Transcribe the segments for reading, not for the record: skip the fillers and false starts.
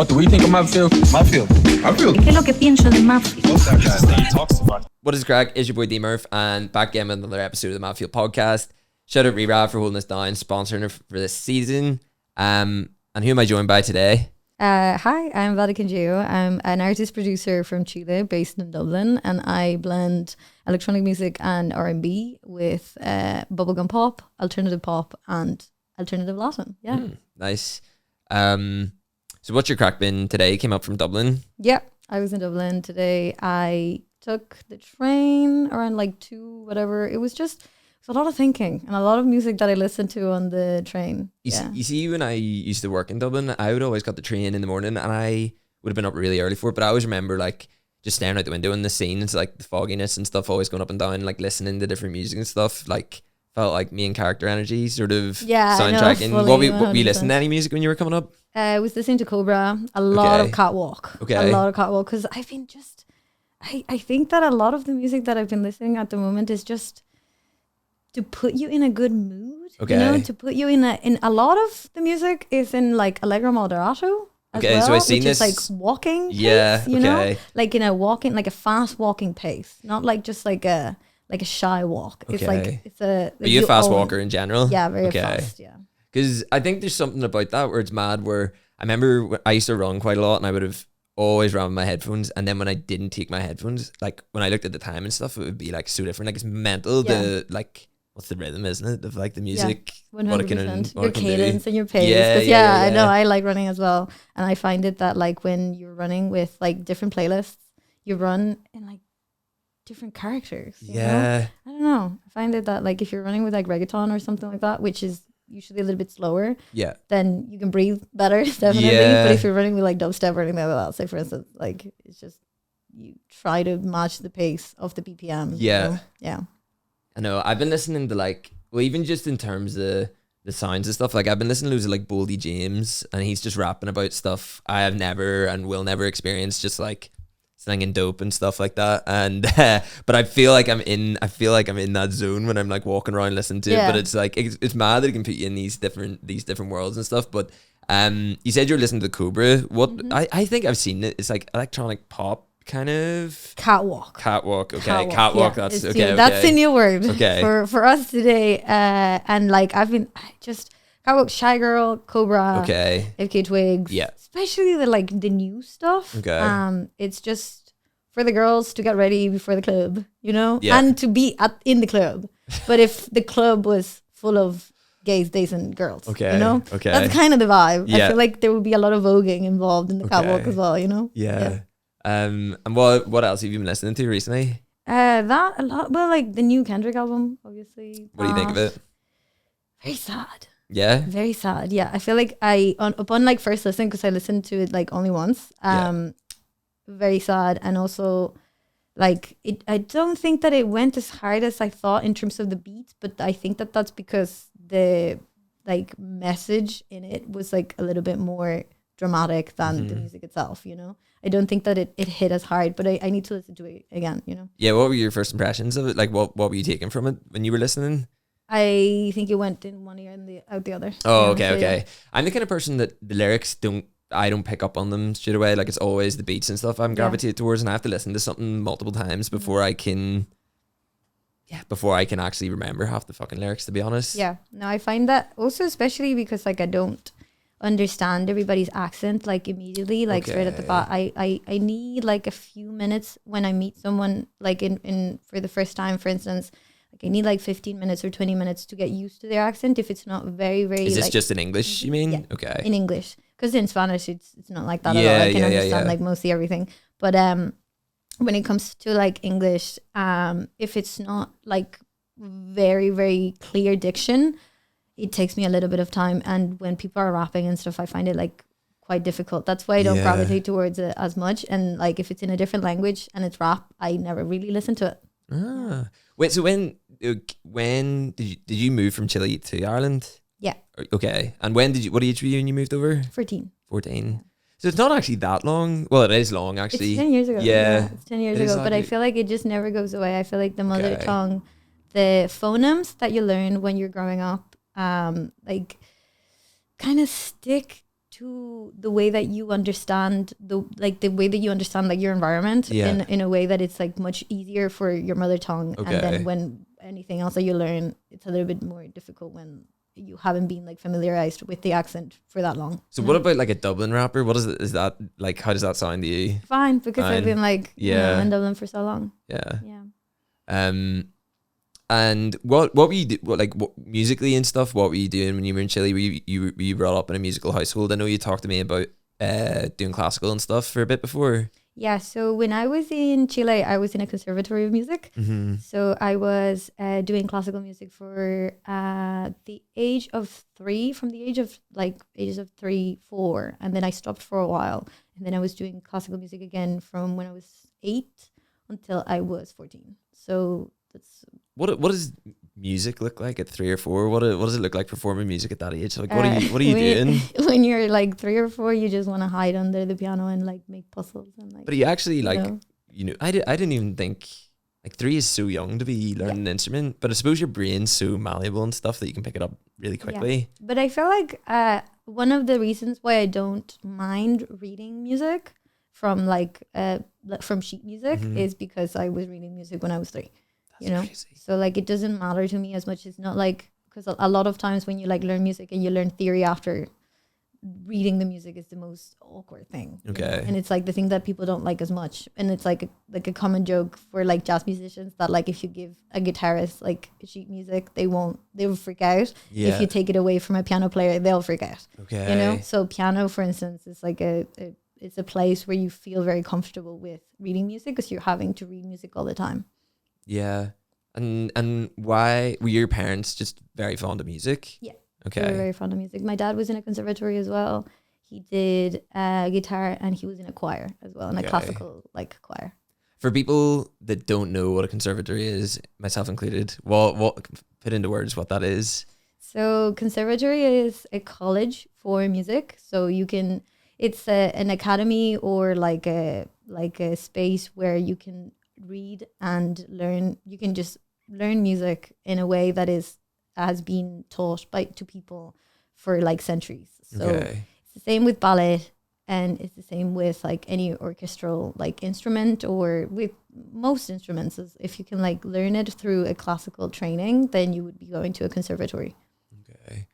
What do we think of Mafia? Mafia. ¿Qué es lo que pienso de Mafia? What is crack? It's your boy D Murph, and back again with another episode of the Mafia podcast. Shout out Rira for holding us down, sponsoring it for this season. And who am I joined by today? Hi, I'm Vaticanjail. I'm an artist producer from Chile based in Dublin, and I blend electronic music and R&B with bubblegum pop, alternative pop, and alternative Latin. Yeah. Nice. So what's your crack been today? Came up from Dublin? Yeah, I was in Dublin today. I took the train around like 2, whatever. It was a lot of thinking and a lot of music that I listened to on the train. You see, when I used to work in Dublin, I would always got the train in the morning, and I would have been up really early for it. But I always remember like just staring out the window in the scenes, like the fogginess and stuff, always going up and down, like listening to different music and stuff. Like felt like main character energy, sort of soundtracking. What were you listening to any music when you were coming up? I was listening to Cobra, a lot of Catwalk. Okay. A lot of Catwalk, because I've been I think that a lot of the music that I've been listening at the moment is just to put you in a good mood. Okay. You know, to put you in a lot of the music is in like Allegro Moderato. Okay, so I've seen this. Is like walking pace, you know? Like in a walking, like a fast walking pace. Not like just like a shy walk. Okay. It's like, it's a... Are you a fast walker in general? Yeah, very fast, yeah. Because I think there's something about that where it's mad, where I remember I used to run quite a lot, and I would have always run with my headphones, and then when I didn't take my headphones, like when I looked at the time and stuff, it would be like so different. Like it's mental, the like, what's the rhythm, isn't it, of like the music? 100%. Your cadence and your pace. I know, I like running as well, and I find it that like when you're running with like different playlists, you run in like different characters. You know? I don't know. I find it that like if you're running with like reggaeton or something like that, which is usually a little bit slower, then you can breathe better, definitely. But if you're running with like dubstep or anything like that, say for instance, like it's just you try to match the pace of the BPM. You know? I know. I've been listening to like, well, even just in terms of the sounds and stuff, like I've been listening to loads of like Boldy James, and he's just rapping about stuff I have never and will never experience, just like slinging dope and stuff like that. And but I feel like I'm in that zone when I'm like walking around listening to it. But it's like it's mad that it can put you in these different worlds and stuff. But you said you're listening to Cobra. What I think I've seen it. It's like electronic pop kind of Catwalk. Okay, Catwalk. Yeah, That's okay. That's the new word. Okay. For us today. And like Catwalk, Shy Girl, Cobra. Okay. FK Twigs. Yeah. Especially the new stuff. Okay. It's just for the girls to get ready before the club, you know, Yeah. and to be in the club. But if the club was full of gays, days, and girls, you know, that's kind of the vibe. Yeah. I feel like there would be a lot of voguing involved in the Catwalk as well, you know. Yeah. And what else have you been listening to recently? That a lot. Well, like the new Kendrick album, obviously. What do you think of it? Very sad. Yeah. Very sad. Yeah, I feel like upon like first listening, because I listened to it like only once. Very sad, and also like I don't think that it went as hard as I thought in terms of the beats, but I think that that's because the like message in it was like a little bit more dramatic than the music itself, you know. I don't think that it hit as hard, but I need to listen to it again, you know. Yeah, what were your first impressions of it? Like what were you taking from it when you were listening? I think it went in one ear and out the other. Oh, okay. I'm the kind of person that the lyrics I don't pick up on them straight away. Like it's always the beats and stuff I'm gravitated towards, and I have to listen to something multiple times before I can actually remember half the fucking lyrics, to be honest. Yeah. No, I find that also, especially because like I don't understand everybody's accent like immediately, like straight at the bat. I need like a few minutes when I meet someone like in for the first time, for instance. Like I need like 15 minutes or 20 minutes to get used to their accent if it's not very, very... Is this just in English, you mean? Yeah, okay. In English. Because in Spanish, it's not like that at all. I can understand like mostly everything. But when it comes to like English, if it's not like very, very clear diction, it takes me a little bit of time. And when people are rapping and stuff, I find it like quite difficult. That's why I don't gravitate towards it as much. And like if it's in a different language and it's rap, I never really listen to it. Wait, so when did you move from Chile to Ireland? Yeah. Okay. And what age were you when you moved over? 14. Yeah. So it's not actually that long. Well, it is long actually. It's 10 years ago. Yeah. It's 10 years ago. But I feel like it just never goes away. I feel like the mother tongue, the phonemes that you learn when you're growing up, like kind of stick to the way that you understand the way that you understand like your environment in a way that it's like much easier for your mother tongue. Okay. And then when anything else that you learn, it's a little bit more difficult when you haven't been like familiarized with the accent for that long. So what about like a Dublin rapper? What is that like? How does that sound to you? Fine, because I've been like in Dublin for so long. Yeah. Yeah. And what were you what musically and stuff? What were you doing when you were in Chile? Were you brought up in a musical household? I know you talked to me about doing classical and stuff for a bit before. Yeah, so when I was in Chile, I was in a conservatory of music. Mm-hmm. So I was doing classical music for the age of 3, from the age of ages of 3, 4, and then I stopped for a while, and then I was doing classical music again from when I was 8 until I was 14. So that's what does music look like at 3 or 4? What does it look like performing music at that age? Like what are you doing? When you're like 3 or 4, you just want to hide under the piano and like make puzzles and like. But you actually I didn't even think like 3 is so young to be learning an instrument. But I suppose your brain's so malleable and stuff that you can pick it up really quickly. Yeah. But I feel like one of the reasons why I don't mind reading music from from sheet music is because I was reading music when I was 3. Crazy. So like it doesn't matter to me as much. It's not like, because a lot of times when you like learn music and you learn theory after, reading the music is the most awkward thing. Okay. And it's like the thing that people don't like as much. And it's like a common joke for like jazz musicians that like if you give a guitarist like sheet music, they will freak out. Yeah. If you take it away from a piano player, they'll freak out. Okay. So piano, for instance, is like it's a place where you feel very comfortable with reading music because you're having to read music all the time. Yeah. And why were your parents just very fond of music? Yeah. Okay. They were very fond of music. My dad was in a conservatory as well. He did guitar and he was in a choir as well, in a classical like choir. For people that don't know what a conservatory is, myself included, what put into words what that is? So conservatory is a college for music. So it's an academy or like a space where you can read and learn. You can just learn music in a way that has been taught to people for like centuries. So it's the same with ballet, and it's the same with like any orchestral like instrument, or with most instruments. If you can like learn it through a classical training, then you would be going to a conservatory. Okay.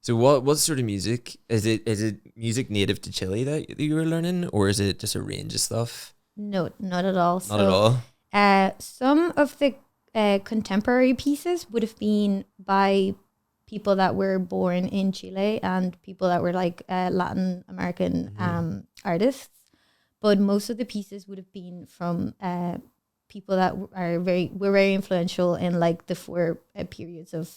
So what sort of music is it? Is it music native to Chile that you were learning, or is it just a range of stuff? No, not at all. Not at all. Some of the contemporary pieces would have been by people that were born in Chile and people that were like Latin American artists, but most of the pieces would have been from people that were very influential in like the 4 periods of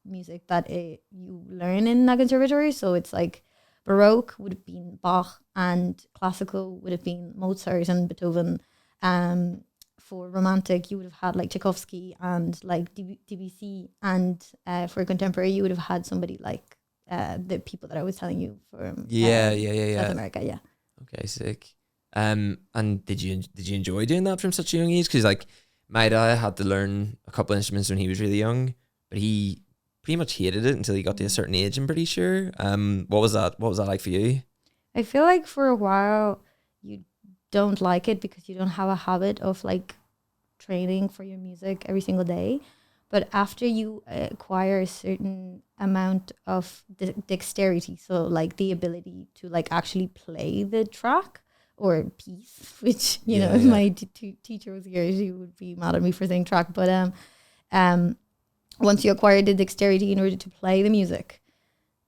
music that you learn in a conservatory. So it's like Baroque would have been Bach, and classical would have been Mozart and Beethoven. For romantic, you would have had like Tchaikovsky and like Debussy, and for contemporary, you would have had somebody like the people that I was telling you from South America. Yeah. Okay, sick. And did you enjoy doing that from such a young age? Because like my dad had to learn a couple of instruments when he was really young, but he pretty much hated it until he got to a certain age, I'm pretty sure. What was that like for you? I feel like for a while you don't like it because you don't have a habit of like training for your music every single day. But after you acquire a certain amount of dexterity, so like the ability to like actually play the track or piece, which if my teacher was here, she would be mad at me for saying track, but once you acquire the dexterity in order to play the music,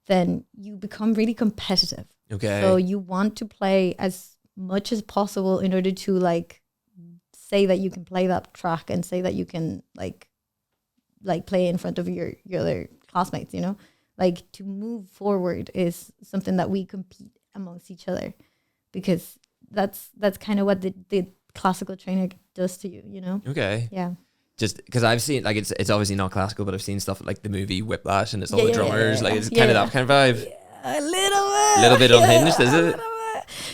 then you become really competitive. Okay. So you want to play as much as possible in order to like say that you can play that track and say that you can like play in front of your other classmates, like to move forward is something that we compete amongst each other, because that's kind of what the classical trainer does to you. Okay. Yeah. Just because I've seen, like, it's obviously not classical, but I've seen stuff like the movie Whiplash, and it's all the drummers, like it's kind of that kind of vibe. Yeah, a little bit unhinged, is it?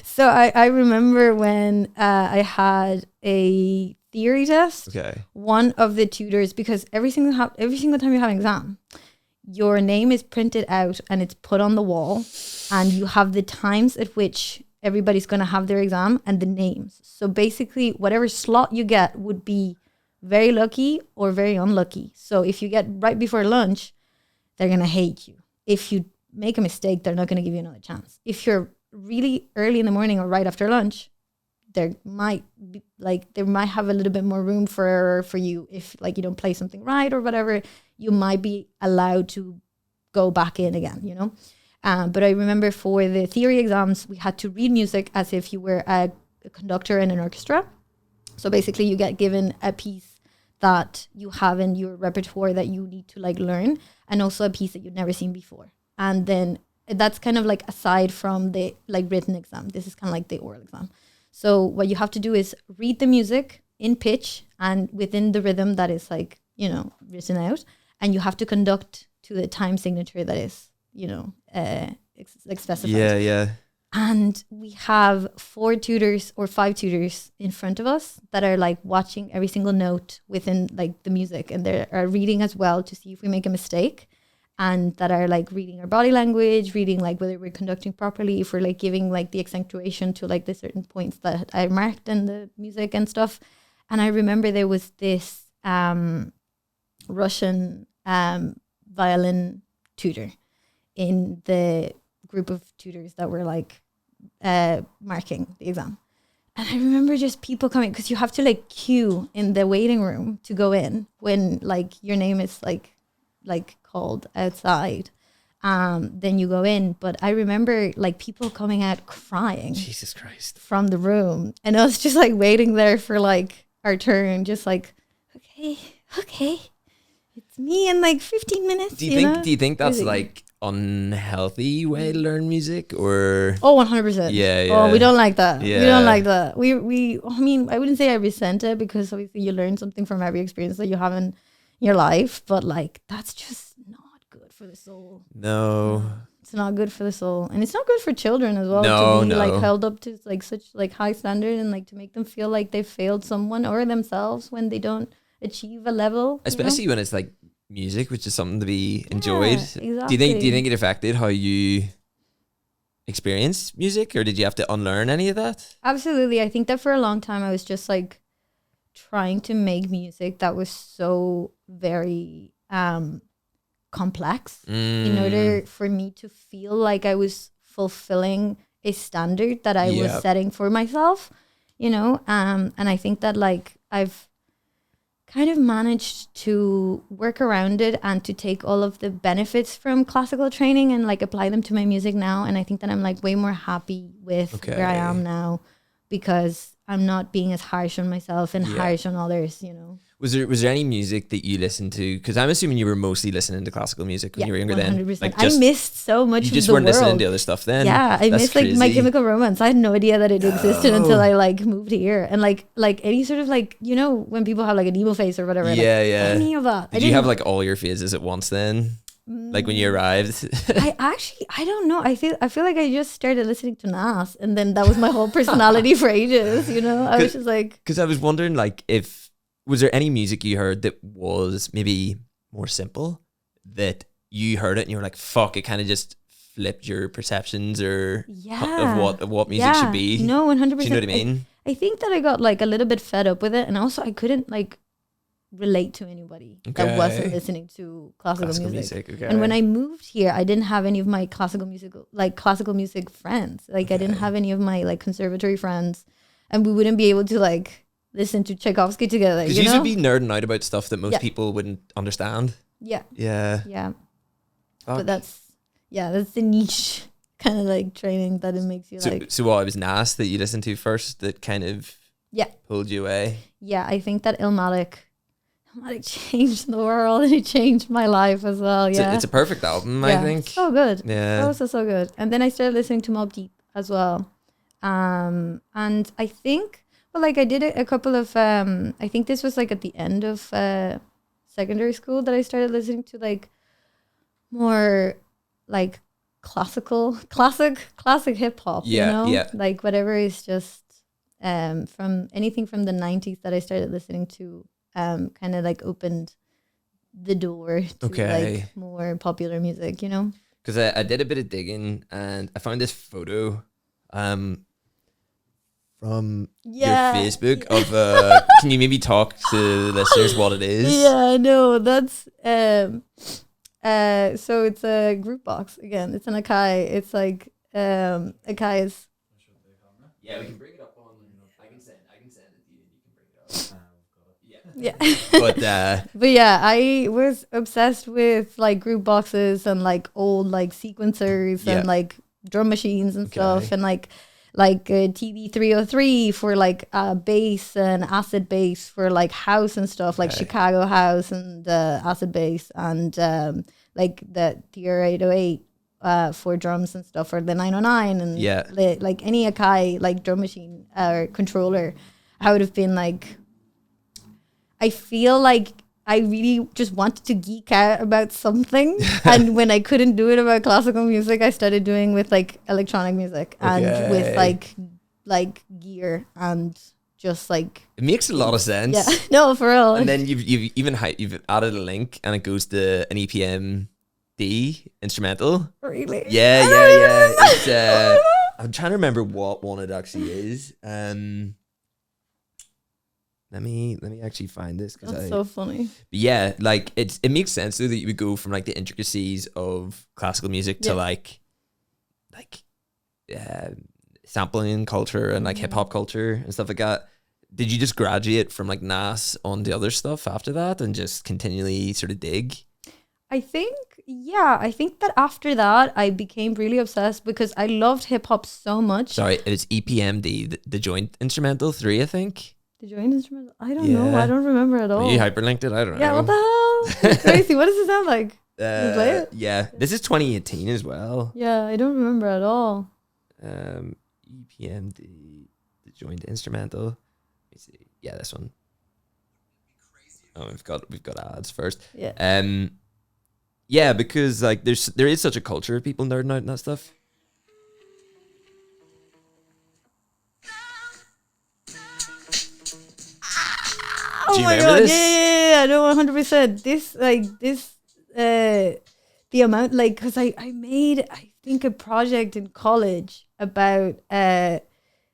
So I remember when I had a theory test. Okay. One of the tutors, because every single time you have an exam, your name is printed out and it's put on the wall, and you have the times at which everybody's going to have their exam and the names. So basically, whatever slot you get would be very lucky or very unlucky. So if you get right before lunch, they're going to hate you. If you make a mistake, they're not going to give you another chance. If you're really early in the morning or right after lunch, there might be they might have a little bit more room for you. If like you don't play something right or whatever, you might be allowed to go back in again, you know. But I remember for the theory exams, we had to read music as if you were a conductor in an orchestra. So basically you get given a piece that you have in your repertoire that you need to like learn, and also a piece that you've never seen before. And then that's kind of like aside from the like written exam. This is kind of like the oral exam. So what you have to do is read the music in pitch and within the rhythm that is like, you know, written out, and you have to conduct to the time signature that is, you know, like specified. Yeah. And we have 4 tutors or 5 tutors in front of us that are like watching every single note within like the music, and they are reading as well to see if we make a mistake, and that are like reading our body language, reading like whether we're conducting properly, if we're like giving like the accentuation to like the certain points that I marked in the music and stuff. And I remember there was this Russian violin tutor in the group of tutors that were like marking the exam. And I remember just people coming, because you have to like queue in the waiting room to go in when like your name is like called outside. Then you go in. But I remember like people coming out crying, Jesus Christ, from the room, and I was just like waiting there for like our turn, just like okay, it's me in like 15 minutes. Do you think that's like unhealthy way to learn music, or 100%? Yeah. Oh, we don't like that. Yeah. We don't like that. We I mean, I wouldn't say I resent it, because obviously you learn something from every experience that you have in your life, but like that's just not good for the soul. No, it's not good for the soul, and it's not good for children as well to be like held up to like such like high standard, and like to make them feel like they failed someone or themselves when they don't achieve a level, especially when it's like music, which is something to be enjoyed. Exactly. Do you think it affected how you experienced music, or did you have to unlearn any of that? Absolutely. I think that for a long time I was just like trying to make music that was so very complex in order for me to feel like I was fulfilling a standard that I was setting for myself, you know. And I think that like I've kind of managed to work around it and to take all of the benefits from classical training and like apply them to my music now. And I think that I'm like way more happy with where I am now, because I'm not being as harsh on myself and harsh on others, you know. Was there any music that you listened to? Because I'm assuming you were mostly listening to classical music when you were younger 100%. Then. Like I missed so much of the world. You just weren't listening to other stuff then? Yeah, I missed like My Chemical Romance. I had no idea that it existed until I like moved here. And like any sort of like, you know, when people have like an emo face or whatever. Yeah, like, yeah. Any of that. Did you have like all your phases at once then? Like when you arrived? I don't know. I feel like I just started listening to Nas, and then that was my whole personality for ages, you know? I was just like... Because I was wondering like was there any music you heard that was maybe more simple, that you heard it and you were like, fuck, it kind of just flipped your perceptions of what music should be? No, 100%. Do you know what I mean? I think that I got like a little bit fed up with it, and also I couldn't like relate to anybody that wasn't listening to classical music. Okay. And when I moved here, I didn't have any of my classical music friends. Like I didn't have any of my like conservatory friends, and we wouldn't be able to like listen to Tchaikovsky together. Because you should be nerding out about stuff that most people wouldn't understand. Yeah. Fuck. But that's the niche kind of like training that it makes you like. So what, it was Nas that you listened to first that kind of pulled you away? Yeah, I think that Illmatic changed the world, and it changed my life as well. Yeah, it's a perfect album. I think so good. Yeah, so good. And then I started listening to Mobb Deep as well. And I think like I did a couple of I think this was like at the end of secondary school that I started listening to like more like classic hip hop. You know, like whatever is just from anything from the 90s that I started listening to. Kind of like opened the door to like more popular music, you know? Because I did a bit of digging and I found this photo from your Facebook of can you maybe talk to the listeners what it is? Yeah, no, that's so it's a group box again. It's an Akai. It's like Akai is. Yeah, we can bring it up on. I can send it to you and you can bring it up. Yeah. But yeah, I was obsessed with like group boxes and like old like sequencers and like drum machines and stuff, and like TV 303 for like bass and acid bass for like house and stuff, like Chicago house and acid bass, and like the TR 808 for drums and stuff, or the 909, and like any Akai like drum machine or controller. I would have been like, I feel like I really just wanted to geek out about something. And when I couldn't do it about classical music, I started doing with like electronic music and with like gear and just like. It makes a lot of sense. Yeah, no, for real. And then you've added a link and it goes to an EPMD instrumental. Really? Yeah. It's, I'm trying to remember what one it actually is. Let me actually find this. That's so funny. But yeah, like it makes sense though that you would go from like the intricacies of classical music to like sampling culture and like hip hop culture and stuff like that. Did you just graduate from like NAS on the other stuff after that and just continually sort of dig? I think that after that I became really obsessed because I loved hip hop so much. Sorry, it's EPMD, the joint instrumental 3, I think. The joint instrumental? I don't know. I don't remember at all. You hyperlinked it? I don't know. Yeah, what the hell? It's crazy. What does it sound like? Can you play it? Yeah. This is 2018 as well. Yeah, I don't remember at all. EPMD, the joint instrumental. Let me see. Yeah, this one. Oh, we've got ads first. Yeah. Yeah, because like there is such a culture of people nerding out and that stuff. Oh my god! This? Yeah, I know 100%. The amount, like, because I made, I think, a project in college about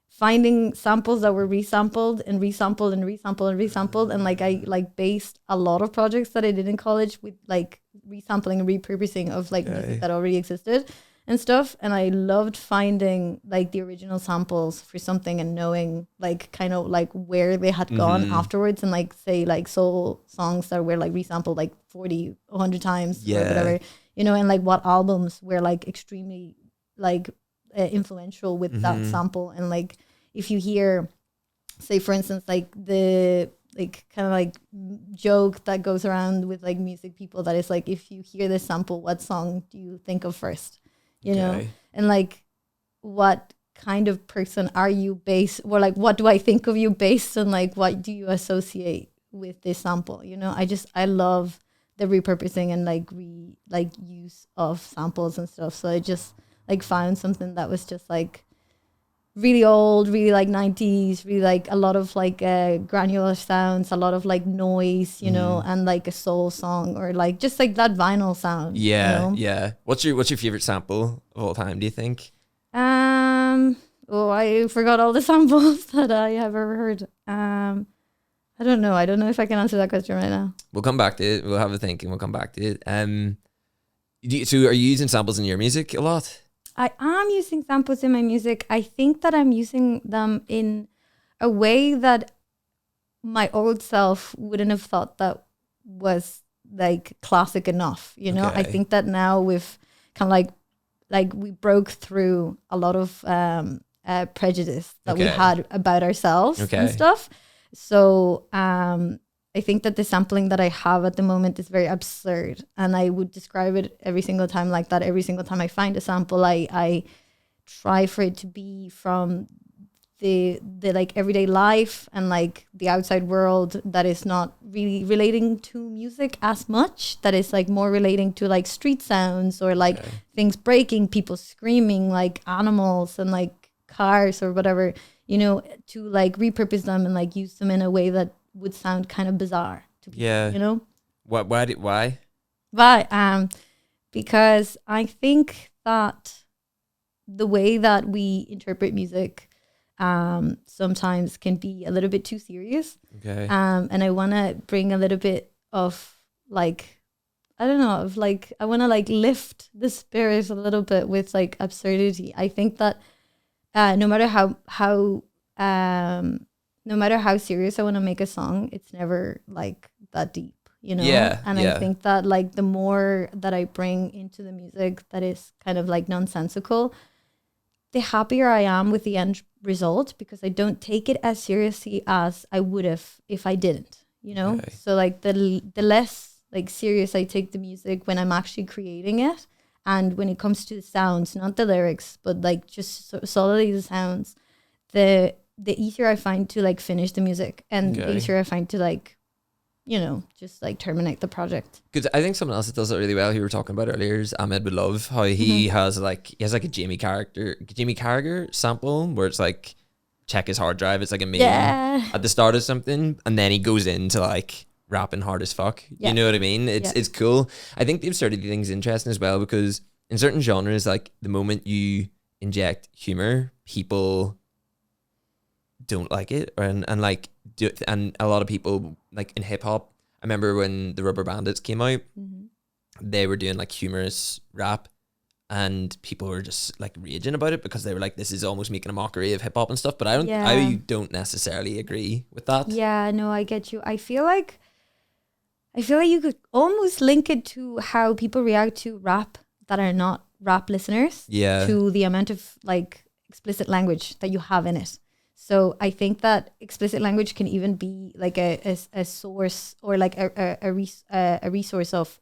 finding samples that were resampled and resampled and resampled and resampled, and like I like based a lot of projects that I did in college with like resampling and repurposing of like music that already existed and stuff. And I loved finding like the original samples for something and knowing like kind of like where they had gone afterwards, and like say like soul songs that were like resampled like 40, 100 times or whatever, you know, and like what albums were like extremely like influential with that sample. And like if you hear, say for instance, like the like kind of like joke that goes around with like music people that is like, if you hear this sample, what song do you think of first? You know, and like, what kind of person are you based, or like, what do I think of you based on like, what do you associate with this sample? You know, I love the repurposing and like use of samples and stuff. So I just like found something that was just like really old, really like 90s, really like a lot of like granular sounds, a lot of like noise, you know, and like a soul song, or like just like that vinyl sound. Yeah, you know? yeah. What's your favorite sample of all time, do you think? Oh, I forgot all the samples that I have ever heard. I don't know. I don't know if I can answer that question right now. We'll come back to it. We'll have a think and we'll come back to it. So are you using samples in your music a lot? I am using samples in my music. I think that I'm using them in a way that my old self wouldn't have thought that was like classic enough. You know, I think that now we've kind of like we broke through a lot of prejudice that we had about ourselves and stuff. So I think that the sampling that I have at the moment is very absurd, and I would describe it every single time like that. Every single time I find a sample, I try for it to be from the like everyday life and like the outside world that is not really relating to music as much, that is like more relating to like street sounds or like things breaking, people screaming, like animals and like cars or whatever, you know, to like repurpose them and like use them in a way that would sound kind of bizarre to people, you know? Why? But because I think that the way that we interpret music sometimes can be a little bit too serious. Okay. And I want to bring a little bit of like, I don't know, of like, I want to like lift the spirit a little bit with like absurdity. I think that no matter how serious I want to make a song, it's never like that deep, you know? Yeah. And I think that like the more that I bring into the music that is kind of like nonsensical, the happier I am with the end result, because I don't take it as seriously as I would have if I didn't, you know? Okay. So like the less like serious I take the music when I'm actually creating it, and when it comes to the sounds, not the lyrics, but like just solidly the sounds, the easier I find to like finish the music, and the easier I find to like, you know, just like terminate the project. Because I think someone else that does it really well, who we were talking about earlier, is Ahmed with Love. How he has like a Jamie Carragher sample where it's like, check his hard drive, it's like a million at the start of something, and then he goes into like rapping hard as fuck. You know what I mean? It's cool. I think the absurdity thing is interesting as well, because in certain genres, like the moment you inject humor, people don't like it, and a lot of people like in hip hop. I remember when the Rubber Bandits came out, they were doing like humorous rap, and people were just like raging about it because they were like, this is almost making a mockery of hip hop and stuff. But I don't necessarily agree with that. Yeah, no, I get you. I feel like you could almost link it to how people react to rap that are not rap listeners. Yeah. To the amount of like explicit language that you have in it. So I think that explicit language can even be like a source, or like a resource of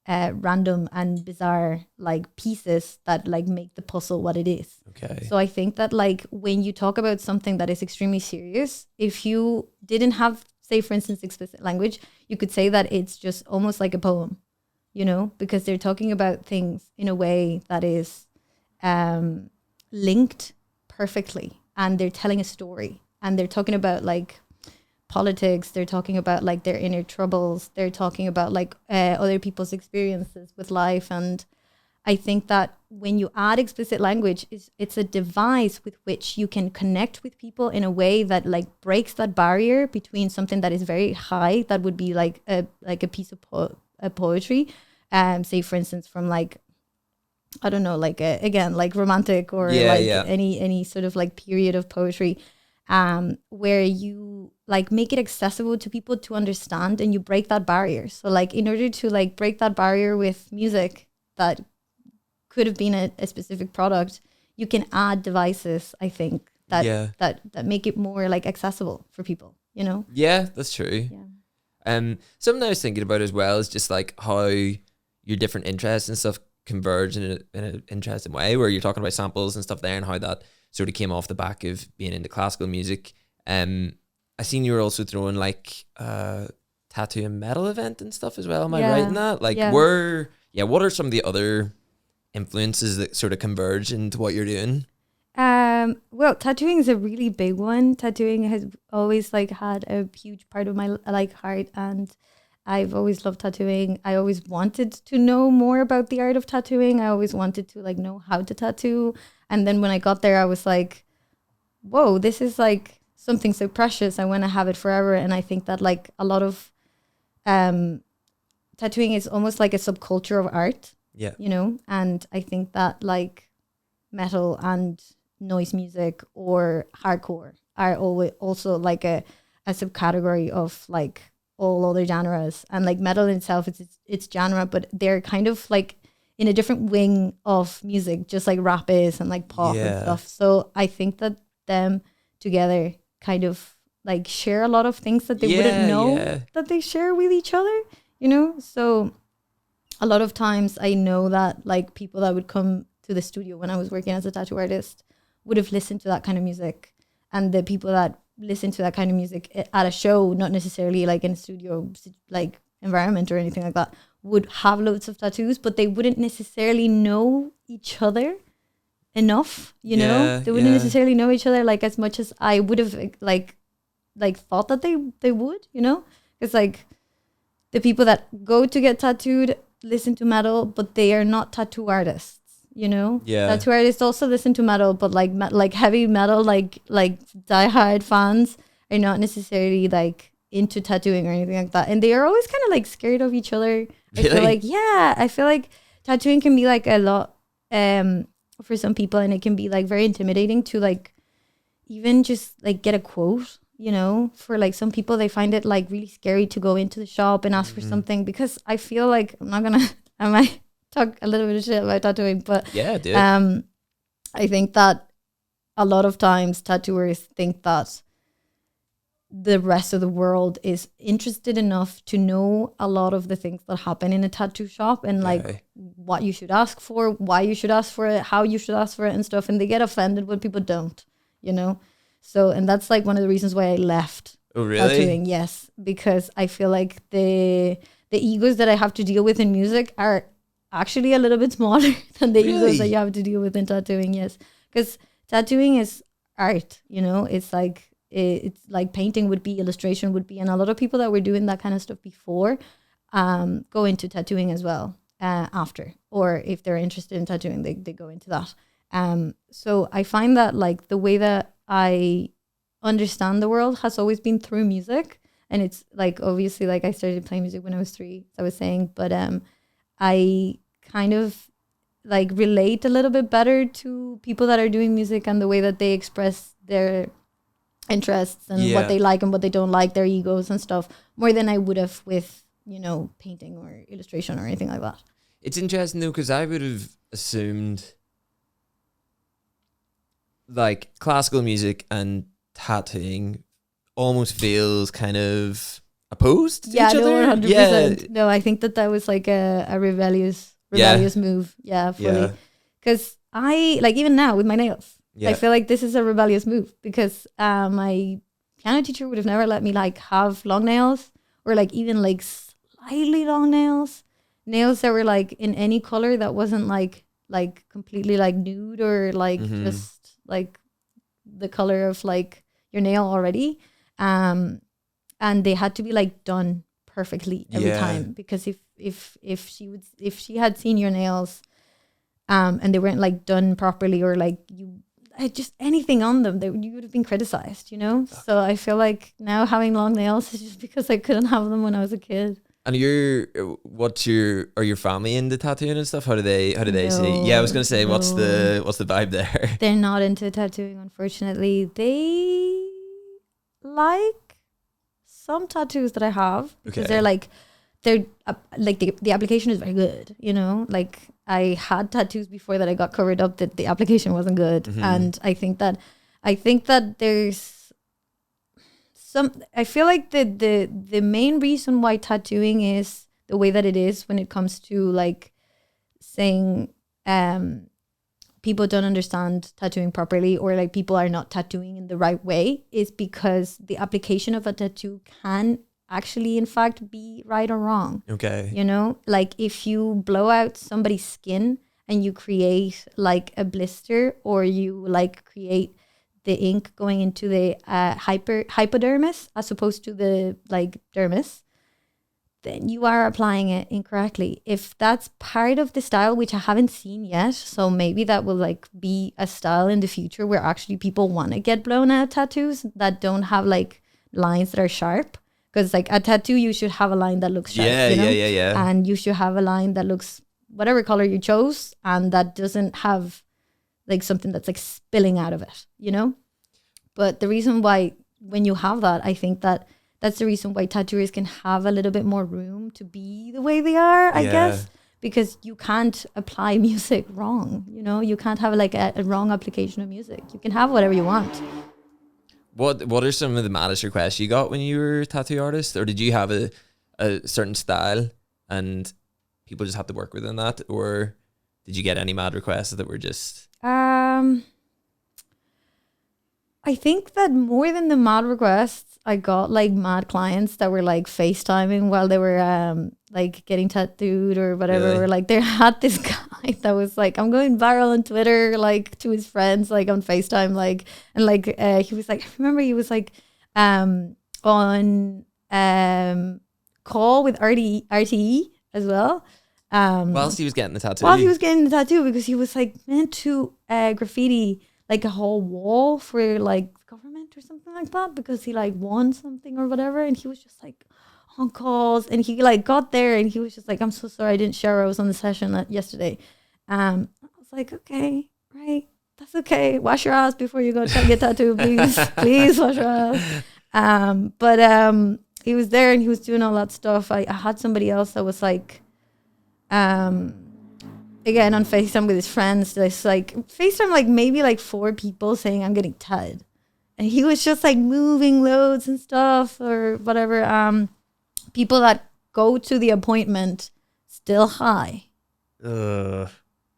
random and bizarre like pieces that like make the puzzle what it is. Okay. So I think that like when you talk about something that is extremely serious, if you didn't have, say for instance, explicit language, you could say that it's just almost like a poem, you know, because they're talking about things in a way that is linked perfectly, and they're telling a story, and they're talking about like politics, they're talking about like their inner troubles, they're talking about like other people's experiences with life. And I think that when you add explicit language, it's a device with which you can connect with people in a way that like breaks that barrier between something that is very high, that would be like a piece of poetry, say for instance from like, I don't know, like again, like romantic or any sort of like period of poetry, where you like make it accessible to people to understand, and you break that barrier. So like in order to like break that barrier with music that could have been a specific product, you can add devices, I think, that make it more like accessible for people, you know? Yeah, that's true. Yeah. Something I was thinking about as well is just like how your different interests and stuff converge in an interesting way, where you're talking about samples and stuff there, and how that sort of came off the back of being into classical music. I seen you were also throwing like tattoo and metal event and stuff as well. Am I right in that? Like what are some of the other influences that sort of converge into what you're doing? Well, tattooing is a really big one. Tattooing has always like had a huge part of my like heart, and I've always loved tattooing. I always wanted to know more about the art of tattooing. I always wanted to like know how to tattoo. And then when I got there, I was like, whoa, this is like something so precious. I want to have it forever. And I think that like a lot of tattooing is almost like a subculture of art. Yeah. You know? And I think that like metal and noise music or hardcore are always also like a subcategory of like all other genres. And like metal in itself, it's genre, but they're kind of like in a different wing of music, just like rap is and like pop and stuff. So I think that them together kind of like share a lot of things that they wouldn't know that they share with each other, you know? So a lot of times I know that like people that would come to the studio when I was working as a tattoo artist would have listened to that kind of music, and the people that listen to that kind of music at a show, not necessarily like in a studio like environment or anything like that, would have loads of tattoos, but they wouldn't necessarily know each other enough, you know? They wouldn't necessarily know each other like as much as I would have like thought that they would, you know? It's like the people that go to get tattooed listen to metal, but they are not tattoo artists. You know, tattoo artists also listen to metal, but like heavy metal, like diehard fans are not necessarily like into tattooing or anything like that, and they are always kind of like scared of each other. Really? I feel like tattooing can be like a lot for some people, and it can be like very intimidating to like even just like get a quote. You know, for like some people, they find it like really scary to go into the shop and ask for something, because I feel like I might talk a little bit of shit about tattooing, but yeah, dude. I think that a lot of times tattooers think that the rest of the world is interested enough to know a lot of the things that happen in a tattoo shop, and like what you should ask for, why you should ask for it, how you should ask for it and stuff, and they get offended when people don't, you know. So, and that's like one of the reasons why I left tattooing. Yes, because I feel like the egos that I have to deal with in music are actually a little bit smaller than the egos that you have to deal with in tattooing. Yes, because tattooing is art, you know. It's like painting would be, illustration would be, and a lot of people that were doing that kind of stuff before go into tattooing as well after, or if they're interested in tattooing, they go into that. So I find that like the way that I understand the world has always been through music, and it's like obviously like I started playing music when I was 3, as I was saying, but I kind of like relate a little bit better to people that are doing music and the way that they express their interests and what they like and what they don't like, their egos and stuff, more than I would have with, you know, painting or illustration or anything like that. It's interesting though, because I would have assumed like classical music and tattooing almost feels kind of opposed to each other. 100%. Yeah. No, I think that was like a rebellious move. Yeah, fully. Because I, like even now with my nails, I feel like this is a rebellious move, because my piano teacher would have never let me like have long nails, or like even like slightly long nails that were like in any color that wasn't like completely like nude, or like just like the color of like your nail already. And they had to be like done perfectly every time, because if she had seen your nails and they weren't like done properly, or like you just anything on them, you would have been criticized, you know. So I feel like now having long nails is just because I couldn't have them when I was a kid. And are your family into tattooing and stuff? How do they see? Yeah, I was gonna say, what's the vibe there? They're not into tattooing, unfortunately. They like some tattoos that I have, because they're like the application is very good, you know. Like I had tattoos before that I got covered up that the application wasn't good, and I think that there's I feel like the main reason why tattooing is the way that it is when it comes to like saying people don't understand tattooing properly, or like people are not tattooing in the right way, is because the application of a tattoo can actually in fact be right or wrong. Okay. You know, like if you blow out somebody's skin and you create like a blister, or you like create the ink going into the hypodermis as opposed to the like dermis, then you are applying it incorrectly. If that's part of the style, which I haven't seen yet, so maybe that will like be a style in the future where actually people want to get blown out tattoos that don't have like lines that are sharp. Because like a tattoo, you should have a line that looks sharp, you know? Yeah. And you should have a line that looks whatever color you chose, and that doesn't have like something that's like spilling out of it, you know? But the reason why, when you have that, I think that's the reason why tattooers can have a little bit more room to be the way they are, I guess, because you can't apply music wrong, you know? You can't have like a wrong application of music. You can have whatever you want. What are some of the maddest requests you got when you were a tattoo artist? Or did you have a certain style and people just had to work within that? Or did you get any mad requests that were just... I think that more than the mad requests, I got like mad clients that were like FaceTiming while they were like getting tattooed or whatever. Really? Or like they had this guy that was like, I'm going viral on Twitter, like to his friends, like on FaceTime, like, and like he was like, I remember he was like on call with RTE as well. Whilst he was getting the tattoo. While he was getting the tattoo, because he was like meant to graffiti like a whole wall for like government or something like that, because he like won something or whatever, and he was just like on calls, and he like got there and he was just like, I'm so sorry I didn't shower, I was on the session yesterday. I was like, okay, right, that's okay, wash your ass before you go try to get tattooed, please. Please wash your ass. But he was there and he was doing all that stuff. I had somebody else that was like again on FaceTime with his friends, this like FaceTime like maybe like 4 people saying I'm getting tied, and he was just like moving loads and stuff or whatever. People that go to the appointment still high.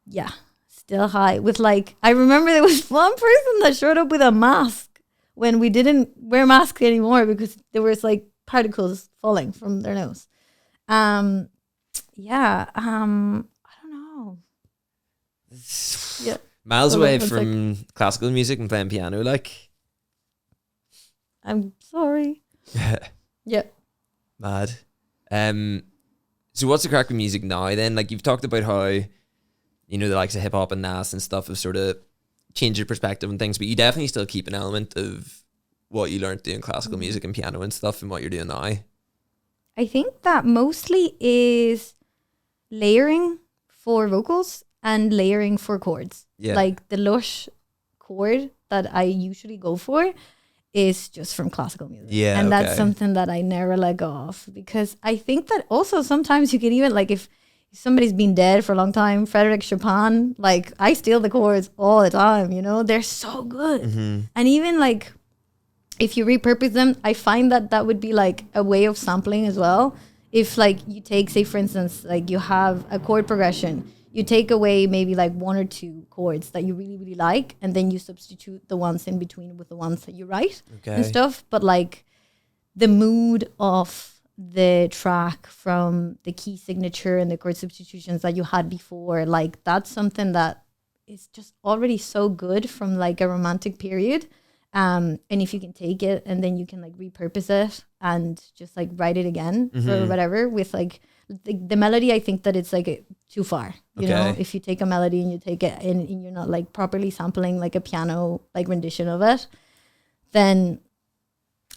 Yeah, still high with like, I remember there was one person that showed up with a mask when we didn't wear masks anymore because there was like particles falling from their nose. Yeah. I don't know. Yeah. Miles away from classical music and playing piano, like. I'm sorry. Yeah. Mad. So what's the crack with music now then? Like, you've talked about how, you know, the likes of hip hop and NAS and stuff have sort of changed your perspective and things, but you definitely still keep an element of what you learned doing classical music and piano and stuff and what you're doing now. I think that mostly is layering for vocals and layering for chords. Yeah. Like the lush chord that I usually go for is just from classical music. Yeah. And that's something that I never let go of, because I think that also sometimes you can even, like, if somebody's been dead for a long time, Frédéric Chopin, like I steal the chords all the time, you know, they're so good. And even like if you repurpose them, I find that that would be like a way of sampling as well. If like you take, say for instance, like you have a chord progression, you take away maybe like 1 or 2 chords that you really, really like, and then you substitute the ones in between with the ones that you write and stuff. But like the mood of the track from the key signature and the chord substitutions that you had before, like that's something that is just already so good from like a romantic period. And if you can take it and then you can like repurpose it and just like write it again or whatever with like the melody, I think that it's like too far, you know, if you take a melody and you take it and you're not like properly sampling like a piano like rendition of it, then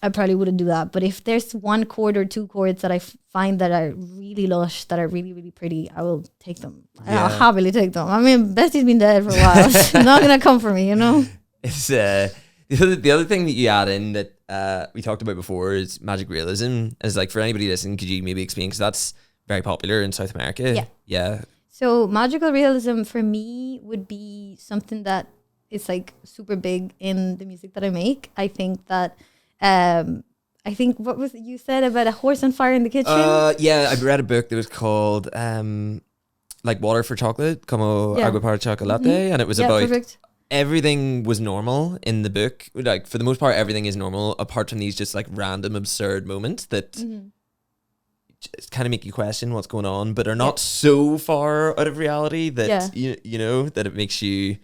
I probably wouldn't do that. But if there's 1 chord or 2 chords that I find that are really lush, that are really, really pretty, I will take them. Yeah. I'll happily take them. I mean, Bestie's been dead for a while. She's not going to come for me, you know? It's the other thing that you add in that we talked about before is magic realism. Is like, for anybody listening, could you maybe explain, because that's very popular in South America? Yeah. So magical realism for me would be something that is like super big in the music that I make. I think that what was it you said about a horse on fire in the kitchen? Yeah, I read a book that was called like Water for Chocolate, como agua para chocolate, and it was about everything was normal in the book. Like, for the most part, everything is normal apart from these just like random absurd moments that just kind of make you question what's going on, but are not so far out of reality that you know that it makes you.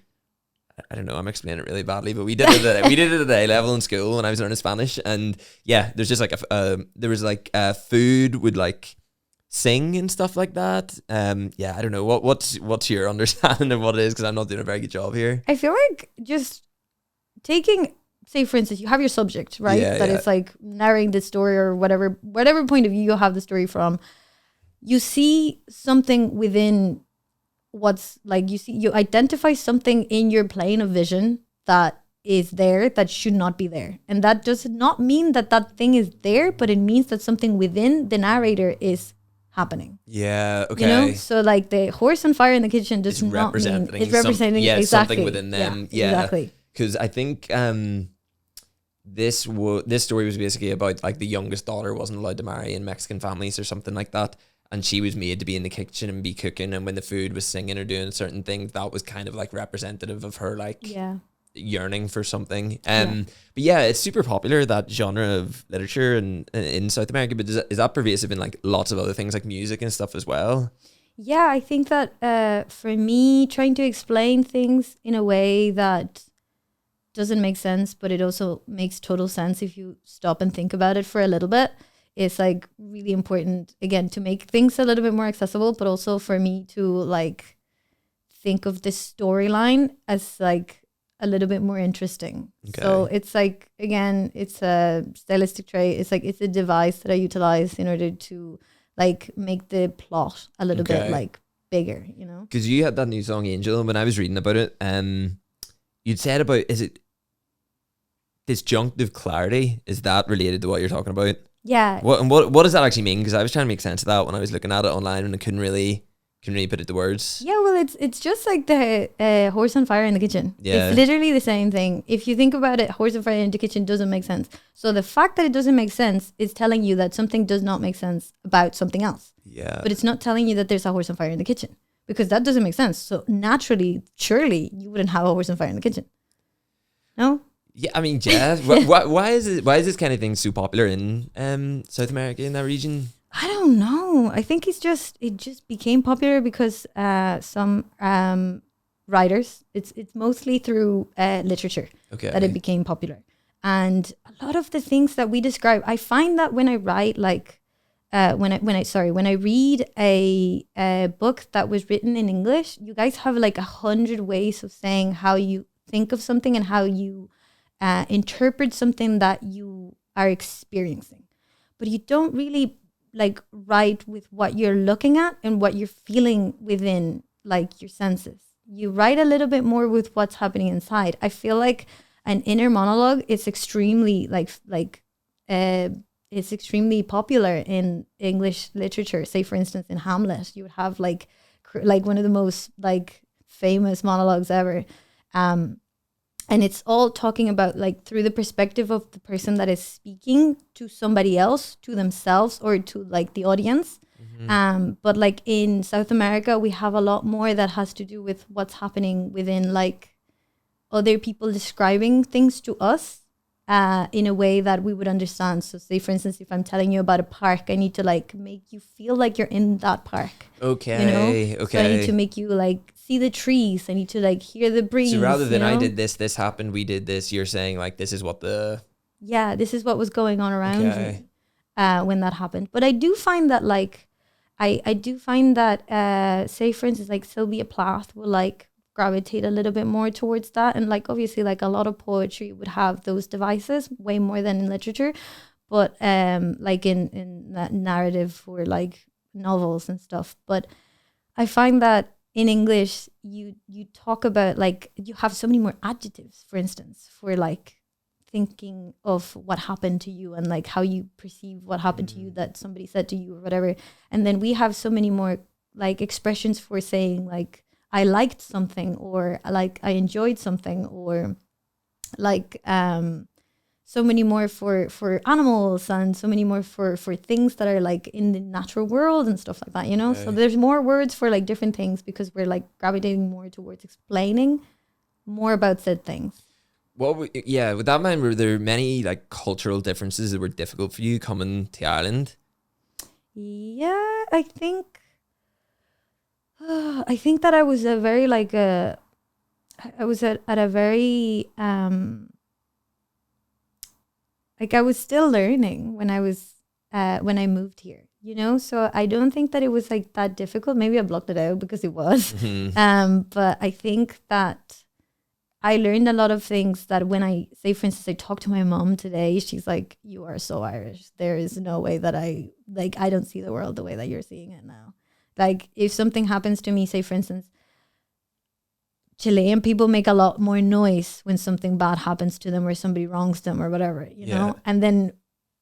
I don't know, I'm explaining it really badly, but we did it at A level in school when I was learning Spanish, and there's just like there was like food would like sing and stuff like that. I don't know what's your understanding of what it is, because I'm not doing a very good job here. I feel like just taking, say for instance, you have your subject, right? It's like narrating the story or whatever point of view you have the story from. You see something within what's like, you identify something in your plane of vision that is there that should not be there. And that does not mean that that thing is there, but it means that something within the narrator is happening. Yeah, okay. You know, so like the horse on fire in the kitchen does not mean it's representing exactly something within them. Yeah, exactly. Because I think this story was basically about like the youngest daughter wasn't allowed to marry in Mexican families or something like that, and she was made to be in the kitchen and be cooking, and when the food was singing or doing certain things, that was kind of like representative of her like yearning for something. But it's super popular, that genre of literature in South America. But is that pervasive in like lots of other things like music and stuff as well? Yeah, I think that for me, trying to explain things in a way that doesn't make sense, but it also makes total sense if you stop and think about it for a little bit, it's like really important, again, to make things a little bit more accessible, but also for me to like think of this storyline as like a little bit more interesting. Okay. So it's like, again, it's a stylistic trait. It's like, it's a device that I utilize in order to like make the plot a little bit like bigger, you know? Because you had that new song Angel, and when I was reading about it, you'd said about, is it disjunctive clarity? Is that related to what you're talking about? Yeah. What does that actually mean? Because I was trying to make sense of that when I was looking at it online, and I couldn't really put it to words. Yeah, well, it's just like the horse on fire in the kitchen. Yeah. It's literally the same thing. If you think about it, horse on fire in the kitchen doesn't make sense. So the fact that it doesn't make sense is telling you that something does not make sense about something else. Yeah. But it's not telling you that there's a horse on fire in the kitchen, because that doesn't make sense. So naturally, surely you wouldn't have a horse on fire in the kitchen. No? Yeah, I mean, yeah. Why is this kind of thing so popular in South America, in that region? I don't know. I think it just became popular because some writers. It's mostly through literature that it became popular, and a lot of the things that we describe, I find that when I write, like when I read a book that was written in English, you guys have like 100 ways of saying how you think of something and how you interpret something that you are experiencing, but you don't really like write with what you're looking at and what you're feeling within like your senses. You write a little bit more with what's happening inside. I feel like an inner monologue is extremely it's extremely popular in English literature. Say for instance in Hamlet, you would have like one of the most like famous monologues ever. And it's all talking about like through the perspective of the person that is speaking to somebody else, to themselves, or to like the audience. But like in South America, we have a lot more that has to do with what's happening within like other people describing things to us in a way that we would understand. So say for instance, if I'm telling you about a park, I need to like make you feel like you're in that park. Okay. You know? Okay. So I need to make you like see the trees. I need to like hear the breeze. So rather than you know? I did this happened, we did this, you're saying like this is what this is what was going on around me when that happened. But I do find that like I do find that say for instance like Sylvia Plath will like gravitate a little bit more towards that, and like obviously like a lot of poetry would have those devices way more than in literature, but like in that narrative or like novels and stuff. But I find that in English you talk about like you have so many more adjectives, for instance, for like thinking of what happened to you and like how you perceive what happened to you that somebody said to you or whatever. And then we have so many more like expressions for saying like I liked something, or like I enjoyed something, or like so many more for animals, and so many more for things that are like in the natural world and stuff like that, you know? Okay. So there's more words for like different things because we're like gravitating more towards explaining more about said things. With that in mind, were there many like cultural differences that were difficult for you coming to Ireland? Yeah, I think that I was a very like I was at a very like I was still learning when I was when I moved here, you know? So I don't think that it was like that difficult. Maybe I blocked it out because it was. But I think that I learned a lot of things that when I say, for instance, I talked to my mom today, she's like, you are so Irish. There is no way that I don't see the world the way that you're seeing it now. Like if something happens to me, say for instance, Chilean people make a lot more noise when something bad happens to them or somebody wrongs them or whatever, you know? And then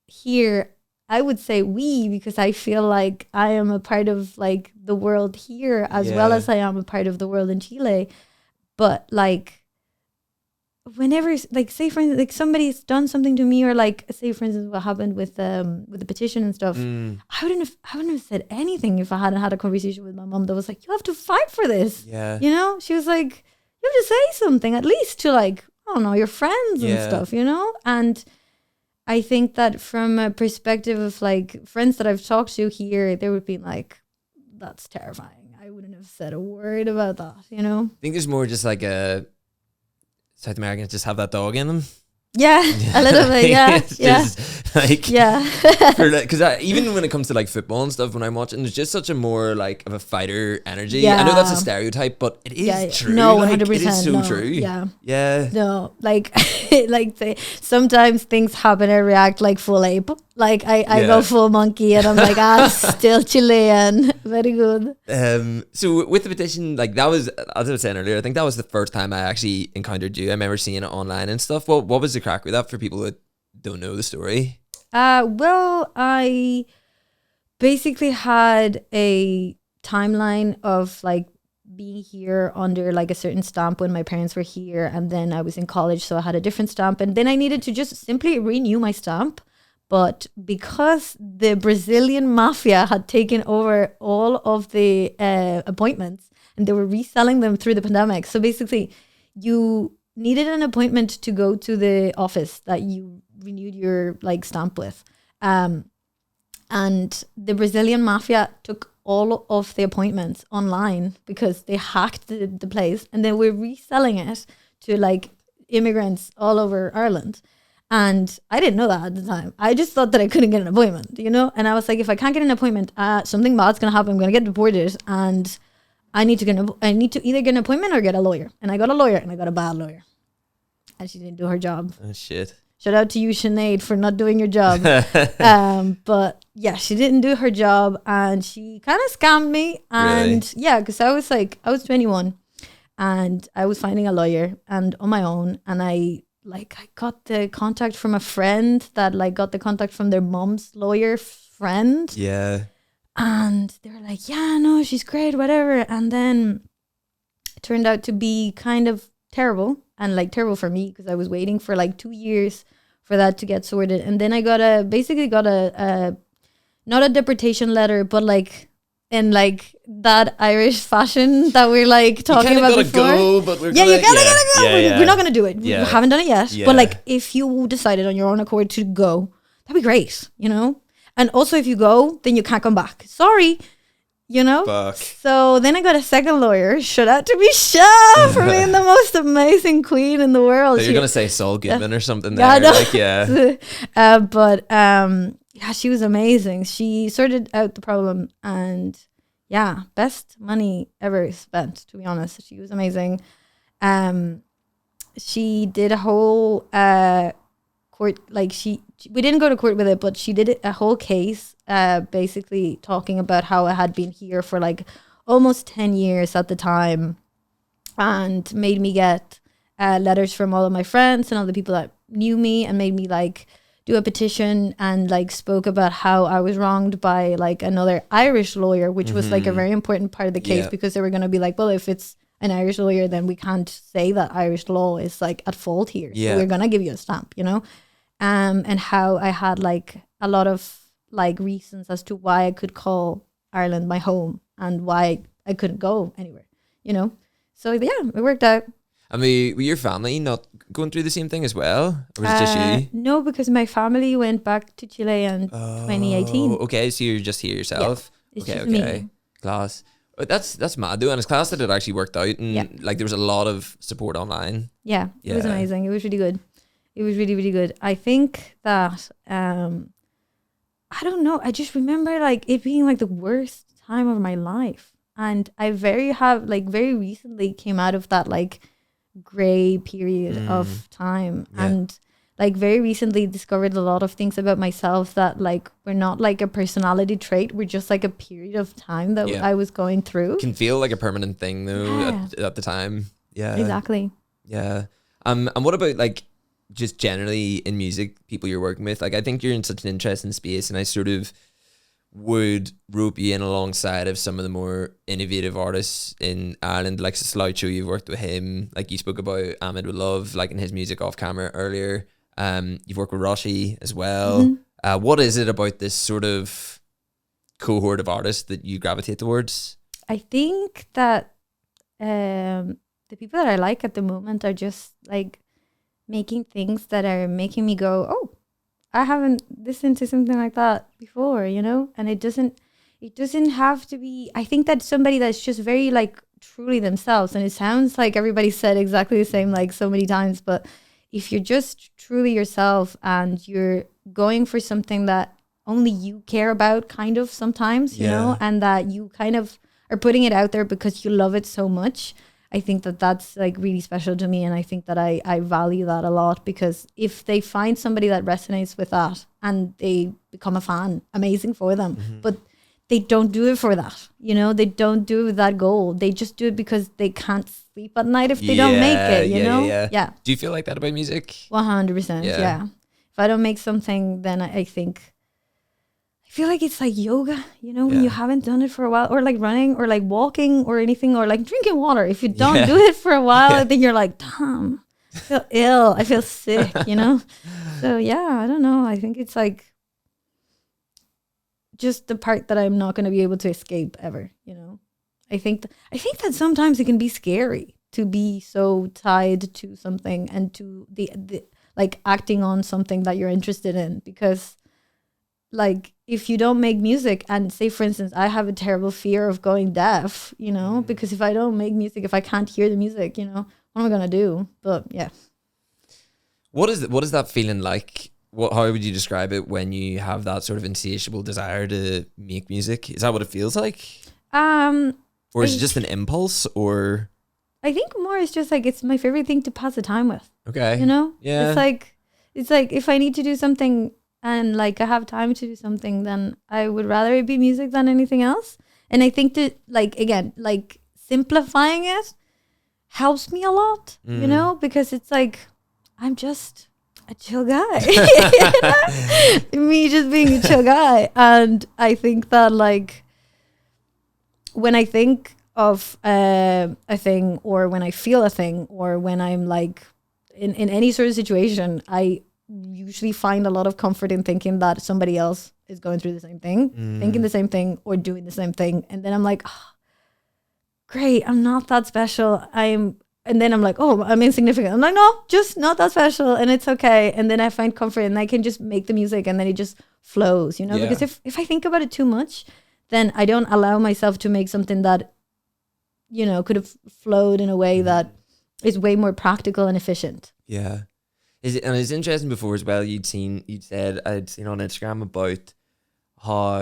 here, I would say we, because I feel like I am a part of like the world here as well as I am a part of the world in Chile. But like, whenever like say for instance like somebody's done something to me, or like say for instance what happened with the petition and stuff, I wouldn't have said anything if I hadn't had a conversation with my mom that was like, you have to fight for this, you know? She was like, you have to say something at least to like, I don't know, your friends and stuff, you know? And I think that from a perspective of like friends that I've talked to here, they would be like, that's terrifying, I wouldn't have said a word about that, you know? I think there's more just like a South Americans just have that dog in them. Yeah, a little bit, yeah. Just Like, Yeah. because even when it comes to like football and stuff, when I'm watching, there's just such a more like of a fighter energy. Yeah. I know that's a stereotype, but it is true. No, like, 100%. it is so no. true. Yeah. Yeah. No, like, sometimes things happen. I react like full ape. Like I go full monkey, and I'm like, still Chilean. Very good. So with the petition, like that was, as I was saying earlier, I think that was the first time I actually encountered you. I remember seeing it online and stuff. What was the crack with that for people that don't know the story? Well, I basically had a timeline of like being here under like a certain stamp when my parents were here, and then I was in college, so I had a different stamp, and then I needed to just simply renew my stamp. But because the Brazilian mafia had taken over all of the appointments, and they were reselling them through the pandemic, so basically you needed an appointment to go to the office that you renewed your like stamp with, and the Brazilian mafia took all of the appointments online because they hacked the place, and then we're reselling it to like immigrants all over Ireland. And I didn't know that at the time. I just thought that I couldn't get an appointment, you know? And I was like, if I can't get an appointment, something bad's gonna happen. I'm gonna get deported, and I need to either get an appointment or get a lawyer. And I got a lawyer, and I got a bad lawyer, and she didn't do her job. Oh shit. Shout out to you, Sinead, for not doing your job. But yeah, she didn't do her job, and she kind of scammed me. And yeah, because I was 21, and I was finding a lawyer and on my own, and I got the contact from a friend that like got the contact from their mom's lawyer friend. Yeah. And they were like, yeah, no, she's great, whatever. And then it turned out to be kind of terrible, and like terrible for me because I was waiting for like 2 years for that to get sorted. And then I got a not a deportation letter, but like in like that Irish fashion that we're like talking about before. Go, but we're you gotta go. Yeah. We're not gonna do it. Yeah. We haven't done it yet. Yeah. But like if you decided on your own accord to go, that'd be great, you know? And also if you go, then you can't come back. Sorry. You know? Fuck. So then I got a second lawyer. Shout out to Michelle for being the most amazing queen in the world. So you're gonna say Saul Goodman or something there. Yeah, no. Like, yeah. But yeah, she was amazing. She sorted out the problem, and yeah, best money ever spent, to be honest. She was amazing. She did a whole court, like we didn't go to court with it, but she did a whole case basically talking about how I had been here for like almost 10 years at the time, and made me get letters from all of my friends and all the people that knew me, and made me like do a petition, and like spoke about how I was wronged by like another Irish lawyer, which was like a very important part of the case, because they were going to be like, well, if it's an Irish lawyer, then we can't say that Irish law is like at fault here. So we're going to give you a stamp, you know? And how I had like a lot of like reasons as to why I could call Ireland my home, and why I couldn't go anywhere, you know? So yeah, it worked out. I mean, were your family not going through the same thing as well? Or was it just you? No, because my family went back to Chile in 2018. Okay, so you're just here yourself? Yeah, it's okay, just okay. me. Class. But that's mad though, and it's class that it actually worked out, and like there was a lot of support online. Yeah, it was amazing. It was really good. It was really, really good. I think that, I don't know, I just remember like it being like the worst time of my life. And I very recently came out of that like gray period of time, and like very recently discovered a lot of things about myself that like were not like a personality trait, were just like a period of time that I was going through. Can feel like a permanent thing though at the time. Yeah, exactly. Yeah. And what about like just generally in music, people you're working with? Like I think you're in such an interesting space, and I sort of would rope you in alongside of some of the more innovative artists in Ireland, like Sloucho. You've worked with him, like you spoke about Ahmed with Love, like in his music off camera earlier. You've worked with Roshi as well. What is it about this sort of cohort of artists that you gravitate towards? I think that the people that I like at the moment are just like making things that are making me go, oh, I haven't listened to something like that before, you know? And it doesn't have to be, I think that somebody that's just very like truly themselves, and it sounds like everybody said exactly the same like so many times, but if you're just truly yourself and you're going for something that only you care about kind of sometimes, you know, and that you kind of are putting it out there because you love it so much. I think that that's like really special to me. And I think that I value that a lot, because if they find somebody that resonates with that and they become a fan, amazing for them. But they don't do it for that, you know, they don't do it with that goal. They just do it because they can't sleep at night if they don't make it, you know? Yeah. Do you feel like that about music? 100%. Yeah. If I don't make something, then I think, I feel like it's like yoga, you know, when you haven't done it for a while, or like running, or like walking, or anything, or like drinking water. If you don't do it for a while, then you're like, damn, I feel ill, I feel sick, you know? So yeah, I don't know. I think it's like just the part that I'm not going to be able to escape ever, you know? I think that sometimes it can be scary to be so tied to something and to the like acting on something that you're interested in, because like if you don't make music, and say for instance I have a terrible fear of going deaf, you know, because if I don't make music, if I can't hear the music, you know, what am I gonna do? But yeah, what is that feeling like? How would you describe it when you have that sort of insatiable desire to make music? Is that what it feels like, or is it just an impulse? Or I think more it's just like it's my favorite thing to pass the time with. Okay, you know, yeah, it's like if I need to do something and like I have time to do something, then I would rather it be music than anything else. And I think that like, again, like simplifying it helps me a lot, you know, because it's like, I'm just a chill guy, you know? Me just being a chill guy. And I think that like, when I think of a thing, or when I feel a thing, or when I'm like in any sort of situation, I usually find a lot of comfort in thinking that somebody else is going through the same thing, thinking the same thing, or doing the same thing. And then I'm like, oh, great, I'm not that special. And then I'm like, oh, I'm insignificant. I'm like, no, just not that special, and it's okay. And then I find comfort, and I can just make the music, and then it just flows, you know? Yeah. Because if I think about it too much, then I don't allow myself to make something that, you know, could have flowed in a way that is way more practical and efficient. Yeah. And it's interesting before as well, you'd said I'd seen on Instagram about how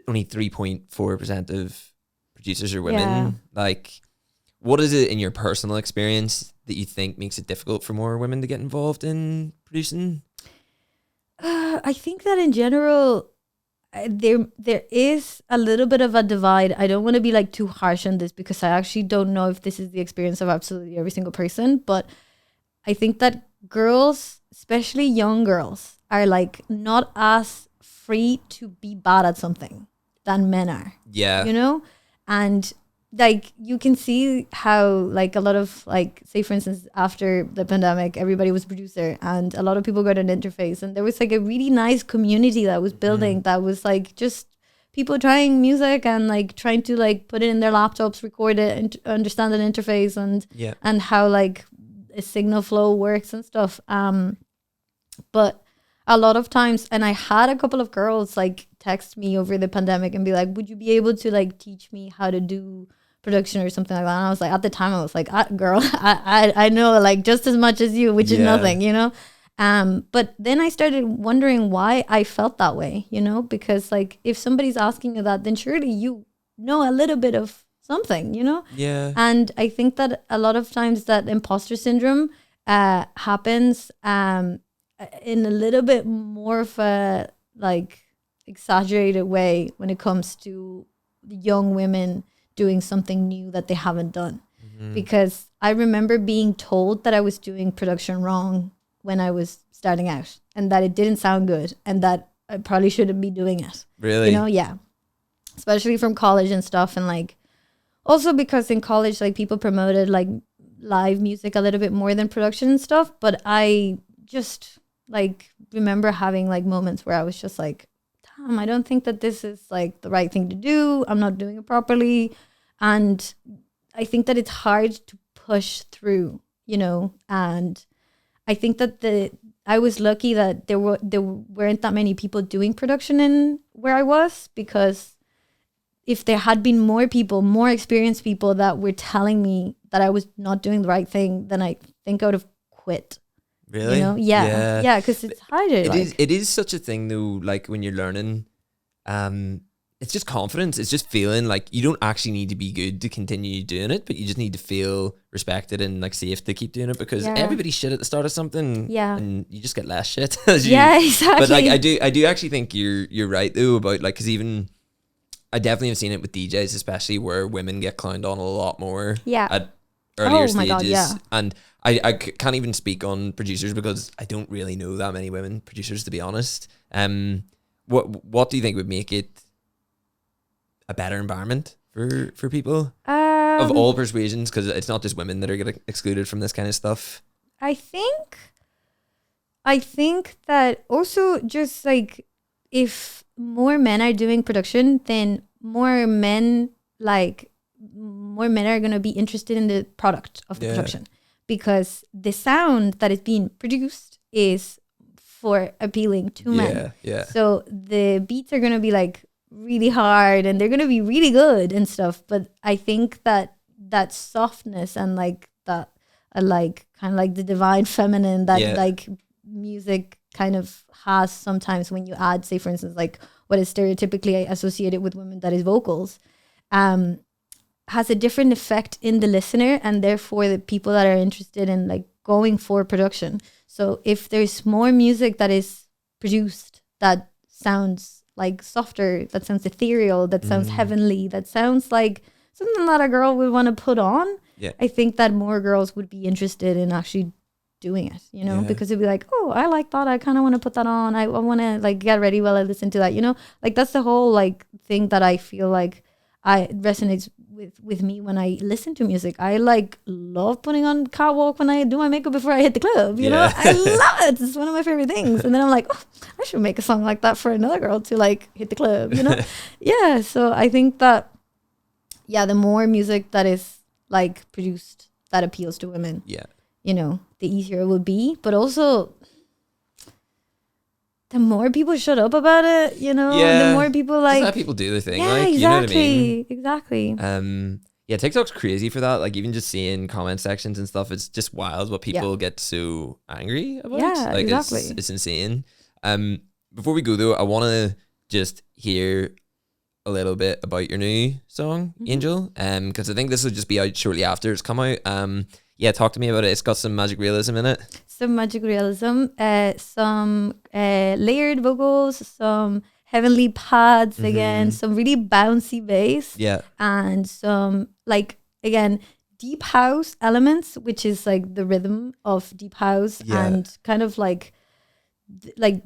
only 3.4% of producers are women. Yeah. Like, what is it in your personal experience that you think makes it difficult for more women to get involved in producing? I think that in general, there is a little bit of a divide. I don't want to be like too harsh on this, because I actually don't know if this is the experience of absolutely every single person, but I think that girls, especially young girls, are like not as free to be bad at something than men are. Yeah. You know? And like you can see how like a lot of like, say for instance, after the pandemic, everybody was a producer, and a lot of people got an interface, and there was like a really nice community that was building, that was like just people trying music and like trying to like put it in their laptops, record it, and understand an interface, and how like a signal flow works and stuff. But a lot of times, and I had a couple of girls like text me over the pandemic and be like, would you be able to like teach me how to do production or something like that? And I was like, at the time I was like, girl, I know like just as much as you, which is nothing, you know? But then I started wondering why I felt that way, you know, because like if somebody's asking you that, then surely you know a little bit of something, you know? Yeah. And I think that a lot of times that imposter syndrome happens in a little bit more of a like exaggerated way when it comes to young women doing something new that they haven't done. Because I remember being told that I was doing production wrong when I was starting out, and that it didn't sound good, and that I probably shouldn't be doing it. Really? You know? Yeah. Especially from college and stuff. And like, also because in college, like people promoted like live music a little bit more than production and stuff. But I just like remember having like moments where I was just like, damn, I don't think that this is like the right thing to do. I'm not doing it properly. And I think that it's hard to push through, you know, and I think that I was lucky that there weren't that many people doing production in where I was, because if there had been more people, more experienced people that were telling me that I was not doing the right thing, then I think I would have quit. Really? You know? Yeah, because it's harder. It is such a thing though, like when you're learning, it's just confidence. It's just feeling like you don't actually need to be good to continue doing it, but you just need to feel respected and like safe to keep doing it, because everybody's shit at the start of something, and you just get less shit as you. Yeah, exactly. But like I do actually think you're right though about like, because even I definitely have seen it with DJs, especially where women get clowned on a lot more. At earlier stages. God, yeah. And I can't even speak on producers because I don't really know that many women producers, to be honest. What do you think would make it a better environment for people of all persuasions? Because it's not just women that are getting excluded from this kind of stuff. I think that also just like if more men are doing production, then more men are going to be interested in the product of the production, because the sound that is being produced is for appealing to men. So the beats are going to be like really hard and they're going to be really good and stuff. But I think that softness and like that, like kind of like the divine feminine that like music kind of has sometimes when you add, say for instance, like what is stereotypically associated with women, that is vocals, has a different effect in the listener, and therefore the people that are interested in like going for production. So if there's more music that is produced that sounds like softer, that sounds ethereal, that sounds heavenly, that sounds like something that a girl would want to put on, I think that more girls would be interested in actually doing it, you know, because it'd be like, oh, I like that, I kind of want to put that on, I want to like get ready while I listen to that, you know, like that's the whole like thing that I feel like resonates with me when I listen to music. I like love putting on Catwalk when I do my makeup before I hit the club, you know. I love it. It's one of my favorite things. And then I'm like, oh, I should make a song like that for another girl to like hit the club, you know. So I think that the more music that is like produced that appeals to women, you know, the easier it would be. But also the more people shut up about it, you know, the more people like... Just let people do their thing. Yeah, like, exactly. You know what I mean? Exactly. Yeah, TikTok's crazy for that. Like, even just seeing comment sections and stuff, it's just wild what people get so angry about. Yeah, like, exactly. It's insane. Before we go, though, I want to just hear a little bit about your new song, Angel, because I think this will just be out shortly after it's come out. Talk to me about it. It's got some magic realism in it. Some magic realism, some layered vocals, some heavenly pads again, some really bouncy bass, and some like again deep house elements, which is like the rhythm of deep house, and kind of like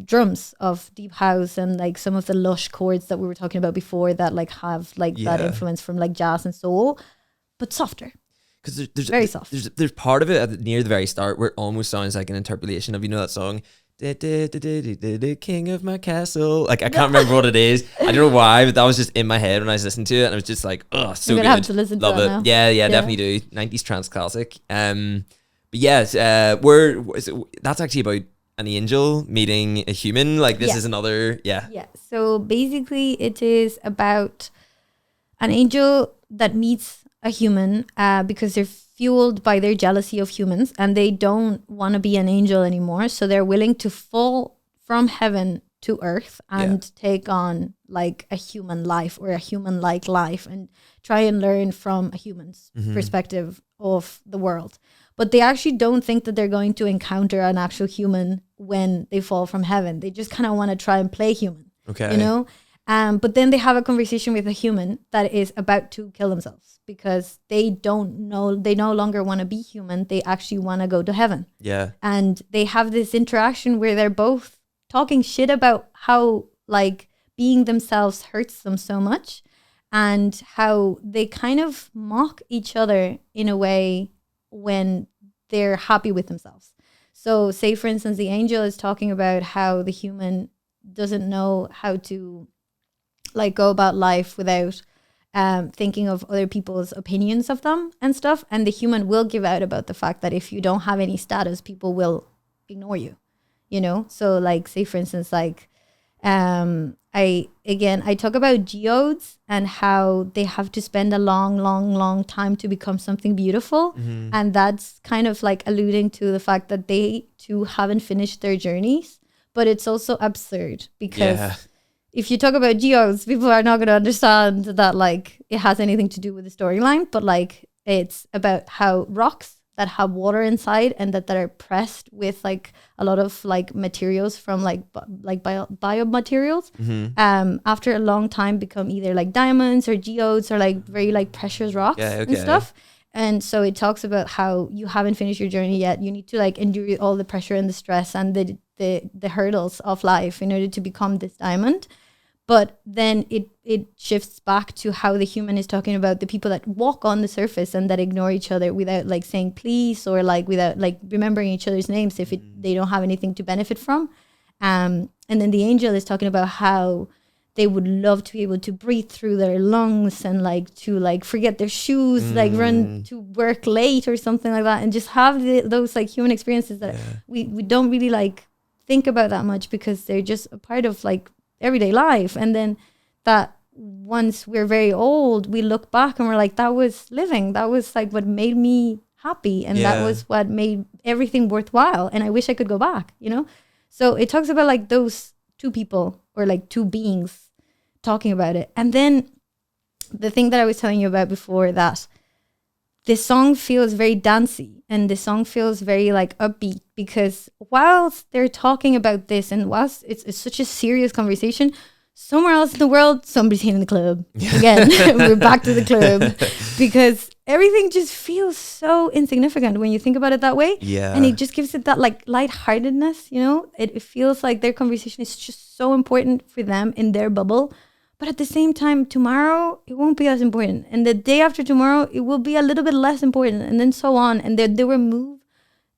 drums of deep house, and like some of the lush chords that we were talking about before that like have like that influence from like jazz and soul, but softer. Because there's very soft. There's part of it near the very start where it almost sounds like an interpolation of, you know, that song, the king of my castle. Like, I can't remember what it is. I don't know why, but that was just in my head when I was listening to it, and I was just like, oh, so good. Have to listen Love to it. Now. Yeah, definitely do. 90s trance classic. But yes, that's actually about an angel meeting a human. Like, this is another, Yeah, so basically it is about an angel that meets a human because they're fueled by their jealousy of humans, and they don't want to be an angel anymore, so they're willing to fall from heaven to earth and take on like a human life or a human like life and try and learn from a human's perspective of the world. But they actually don't think that they're going to encounter an actual human when they fall from heaven. They just kind of want to try and play human, you know. But then they have a conversation with a human that is about to kill themselves because they no longer want to be human. They actually want to go to heaven. Yeah. And they have this interaction where they're both talking shit about how like being themselves hurts them so much, and how they kind of mock each other in a way when they're happy with themselves. So say, for instance, the angel is talking about how the human doesn't know how to like go about life without thinking of other people's opinions of them and stuff. And the human will give out about the fact that if you don't have any status, people will ignore you, you know? So like, say for instance, like I talk about geodes and how they have to spend a long time to become something beautiful. And that's kind of like alluding to the fact that they too haven't finished their journeys. But it's also absurd because if you talk about geodes, people are not going to understand that like it has anything to do with the storyline, but like it's about how rocks that have water inside and that are pressed with like a lot of like materials from biomaterials after a long time become either like diamonds or geodes or like very like precious rocks and stuff. And so it talks about how you haven't finished your journey yet. You need to like endure all the pressure and the stress and the hurdles of life in order to become this diamond. But then it shifts back to how the human is talking about the people that walk on the surface and that ignore each other without like saying please or like without like remembering each other's names if they don't have anything to benefit from. And then the angel is talking about how they would love to be able to breathe through their lungs and like to like forget their shoes, like run to work late or something like that, and just have those like human experiences that we don't really like think about that much because they're just a part of like everyday life. And then that once we're very old, we look back and we're like, that was living. That was like what made me happy. And that was what made everything worthwhile. And I wish I could go back, you know? So it talks about like those two people or like two beings talking about it. And then the thing that I was telling you about before, that this song feels very dancey and the song feels very like upbeat because whilst they're talking about this and whilst it's such a serious conversation, somewhere else in the world, somebody's hitting the club. Again, we're back to the club because everything just feels so insignificant when you think about it that way. Yeah. And it just gives it that like lightheartedness, you know? It feels like their conversation is just so important for them in their bubble. But at the same time, tomorrow, it won't be as important. And the day after tomorrow, it will be a little bit less important. And then so on. And they will move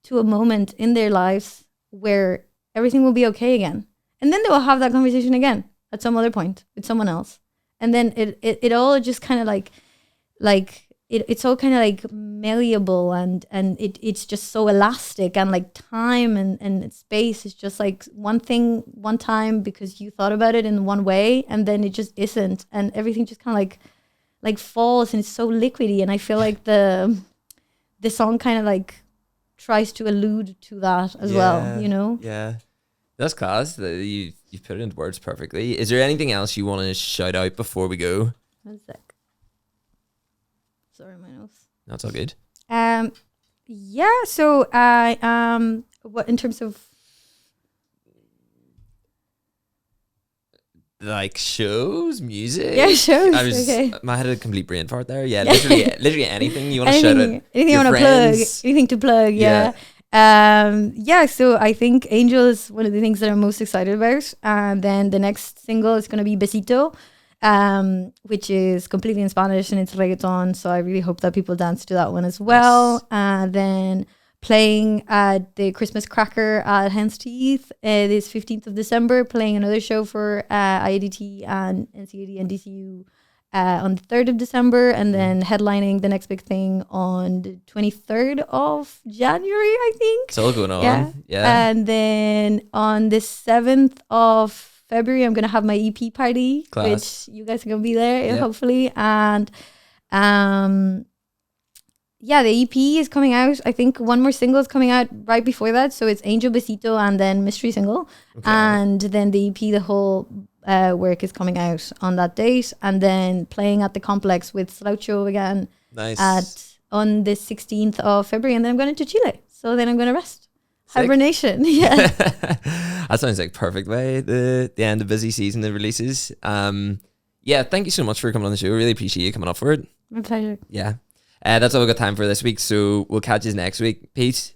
to a moment in their lives where everything will be okay again. And then they will have that conversation again at some other point with someone else. And then it all just kind of like it's all kind of like malleable and it's just so elastic, and like time and space is just like one thing one time because you thought about it in one way, and then it just isn't, and everything just kind of like falls, and it's so liquidy. And I feel like the song kind of like tries to allude to that as well, you know? Yeah, that's class. You put it into words perfectly. Is there anything else you want to shout out before we go? 1 sec. Sorry, my nose. That's all good. Yeah. So I what in terms of like shows, music? Yeah, shows. I had a complete brain fart there. Yeah, literally anything you want to shout out. Anything you want to plug? Anything to plug? Yeah. Yeah. So I think Angel is one of the things that I'm most excited about. And then the next single is going to be Besito, which is completely in Spanish and it's reggaeton. So I really hope that people dance to that one as well. And then playing at the Christmas Cracker at Hen's Teeth this 15th of December, playing another show for IADT and NCAD and DCU on the 3rd of December, and then headlining the next big thing on the 23rd of January, I think. It's all going on. Yeah. And then on the 7th of February, I'm going to have my EP party, which you guys are going to be there, hopefully. And yeah, the EP is coming out. I think one more single is coming out right before that. So it's Angel Besito and then Mystery Single. Okay. And then the EP, the whole work is coming out on that date. And then playing at the Complex with Sloucho again. Nice. On the 16th of February. And then I'm going to Chile. So then I'm going to rest. Sick. Hibernation. Yeah. That sounds like perfect way. The end of busy season, the releases. Yeah, thank you so much for coming on the show. Really appreciate you coming up for it. My pleasure. Yeah. That's all we've got time for this week, so we'll catch you next week. Peace.